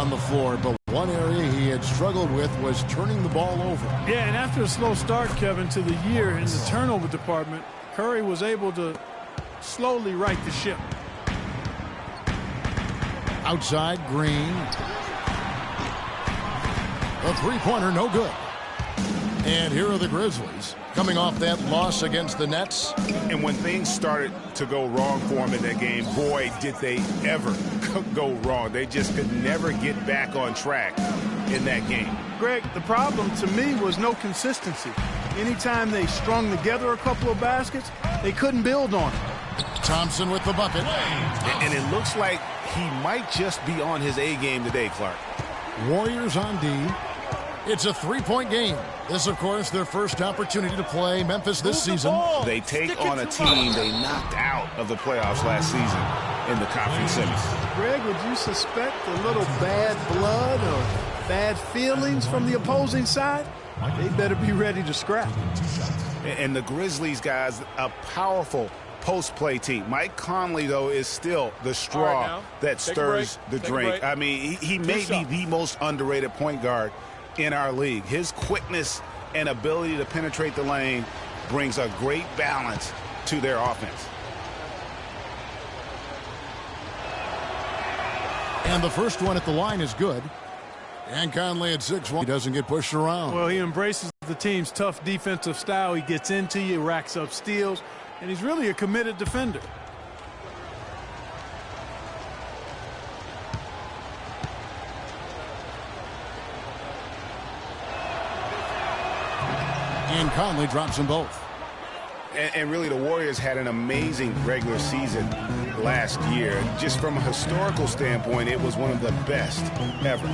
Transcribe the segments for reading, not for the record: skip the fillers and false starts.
on the floor, but one area he had struggled with was turning the ball over. Yeah, and after a slow start, Kevin, to the year in the turnover department, Curry was able to slowly right the ship. Outside, Green. A three-pointer, no good. And here are the Grizzlies coming off that loss against the Nets. And when things started to go wrong for them in that game, boy, did they ever go wrong. They just could never get back on track in that game. Greg, the problem to me was no consistency. Anytime they strung together a couple of baskets, they couldn't build on it. Thompson with the bucket. And it looks like he might just be on his A game today, Clark. Warriors on D. It's a three-point game. This, of course, their first opportunity to play Memphis this season. They take on a team they knocked out of the playoffs last season in the conference semis. Greg, would you suspect a little bad blood or bad feelings from the opposing side? They better be ready to scrap. And the Grizzlies, guys, a powerful post-play team. Mike Conley, though, is still the straw that stirs the drink. I mean, he may be the most underrated point guard in our league. His quickness and ability to penetrate the lane brings a great balance to their offense. And the first one at the line is good. And Conley at 6'1". He doesn't get pushed around. Well, he embraces the team's tough defensive style. He gets into you, racks up steals, and he's really a committed defender. And Conley drops them both. And really, the Warriors had an amazing regular season last year. Just from a historical standpoint, it was one of the best ever.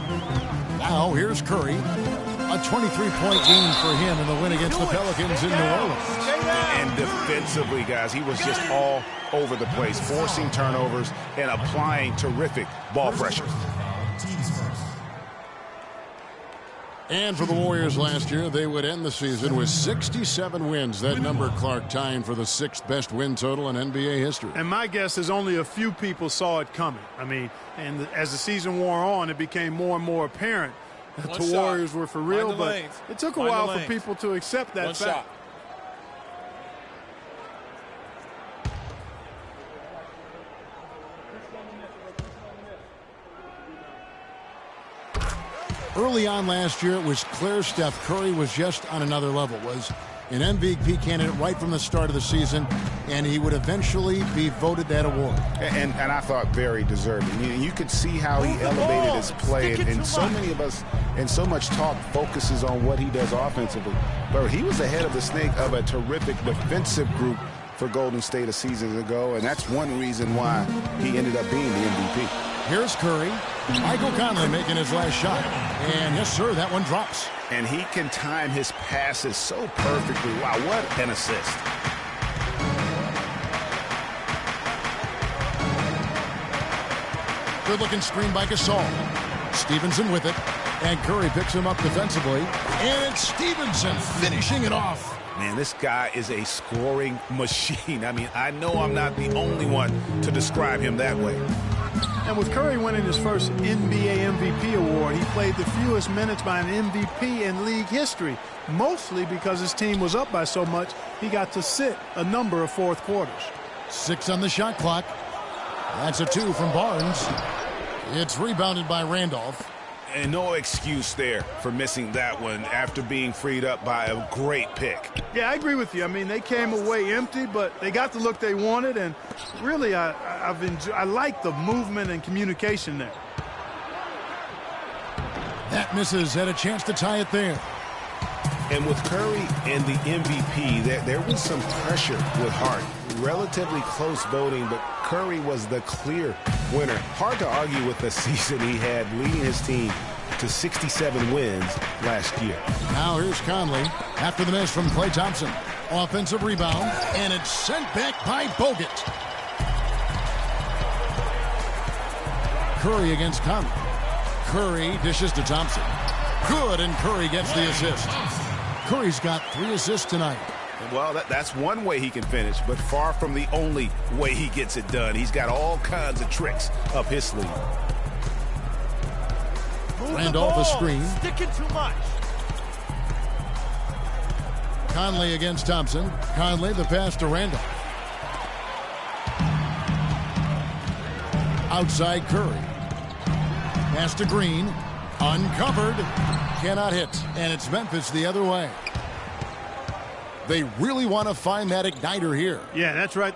Now, here's Curry. A 23-point game for him in the win against the Pelicans in New Orleans. And defensively, guys, he was just all over the place, forcing turnovers and applying terrific ball pressure. And for the Warriors last year, they would end the season with 67 wins. That number, Clark, tying for the 6th best win total in NBA history. And my guess is only a few people saw it coming. I mean, and as the season wore on, it became more and more apparent that the Warriors were for real, but it took a while for people to accept that fact. Early on last year, it was clear Steph Curry was just on another level, was an MVP candidate right from the start of the season, and he would eventually be voted that award. And I thought very deserving. You could see how he elevated his play, and so many of us, and so much talk focuses on what he does offensively. But he was ahead of the snake of a terrific defensive group for Golden State a season ago, and that's one reason why he ended up being the MVP. Here's Curry. Michael Conley making his last shot. And yes, sir, that one drops. And he can time his passes so perfectly. Wow, what an assist. Good-looking screen by Gasol. Stevenson with it. And Curry picks him up defensively. And it's Stevenson finishing it off. Man, this guy is a scoring machine. I mean, I know I'm not the only one to describe him that way. And with Curry winning his first NBA MVP award, he played the fewest minutes by an MVP in league history, mostly because his team was up by so much, he got to sit a number of fourth quarters. 6 on the shot clock. That's a 2 from Barnes. It's rebounded by Randolph. And no excuse there for missing that one after being freed up by a great pick. Yeah, I agree with you. I mean, they came away empty, but they got the look they wanted, and really, I like the movement and communication there. That misses. Had a chance to tie it there. And with Curry and the MVP, there was some pressure with Hart. Relatively close voting, but Curry was the clear winner. Hard to argue with the season he had, leading his team to 67 wins last year. Now here's Conley after the miss from Klay Thompson. Offensive rebound, and it's sent back by Bogut. Curry against Conley. Curry dishes to Thompson. Good, and Curry gets the assist. Curry's got 3 assists tonight. Well, that's one way he can finish, but far from the only way he gets it done. He's got all kinds of tricks up his sleeve. Randolph a screen. Sticking too much. Conley against Thompson. Conley the pass to Randolph. Outside Curry. Pass to Green. Uncovered. Cannot hit. And it's Memphis the other way. They really want to find that igniter here. Yeah, that's right.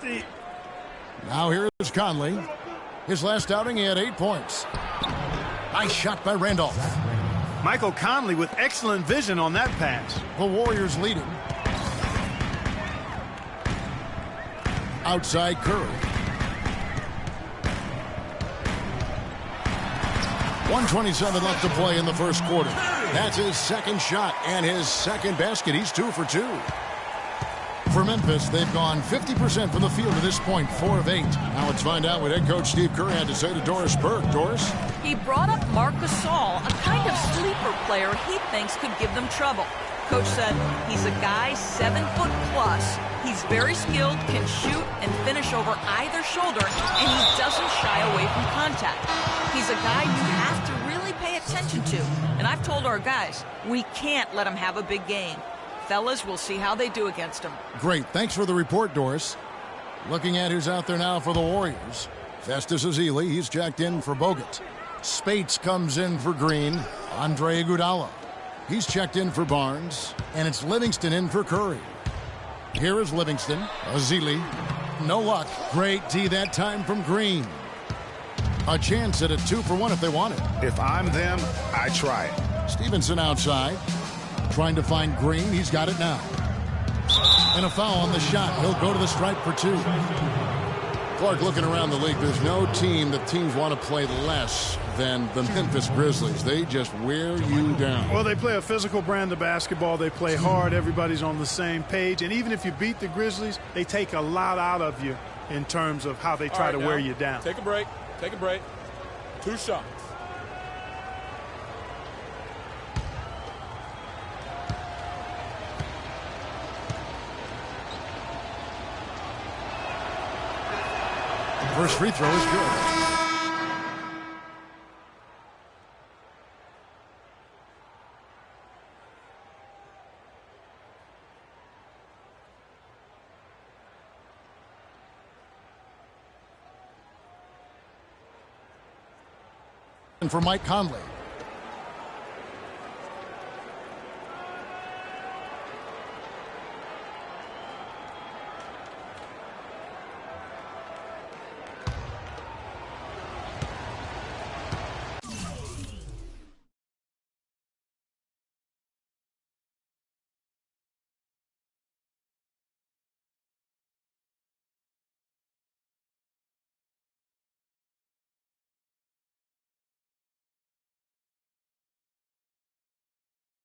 Now here is Conley. His last outing, he had 8 points. Nice shot by Randolph. Michael Conley with excellent vision on that pass. The Warriors leading. Outside Curry. 1:27 left to play in the first quarter. That's his second shot and his second basket. He's 2 for 2. For Memphis, they've gone 50% from the field to this point, 4 of 8. Now let's find out what head coach Steve Kerr had to say to Doris Burke. Doris? He brought up Marc Gasol, a kind of sleeper player he thinks could give them trouble. Coach said he's a guy 7 foot plus. He's very skilled, can shoot and finish over either shoulder, and he doesn't shy away from contact. He's a guy you have to really pay attention to. And I've told our guys, we can't let him have a big game. Fellas, we'll see how they do against him. Great. Thanks for the report, Doris. Looking at who's out there now for the Warriors. Festus Ezeli, he's checked in for Bogut. Spates comes in for Green. Andre Iguodala. He's checked in for Barnes. And it's Livingston in for Curry. Here is Livingston. Ezeli. No luck. Great D that time from Green. A chance at a 2 for 1 if they want it. If I'm them, I try it. Stevenson outside. Trying to find Green. He's got it now. And a foul on the shot. He'll go to the stripe for 2. Clark, looking around the league, there's no team that teams want to play less than the Memphis Grizzlies. They just wear you down. Well, they play a physical brand of basketball. They play hard. Everybody's on the same page. And even if you beat the Grizzlies, they take a lot out of you in terms of how they try to wear you down. Take a break. Take a break. 2 shots. First free throw is good. And for Mike Conley.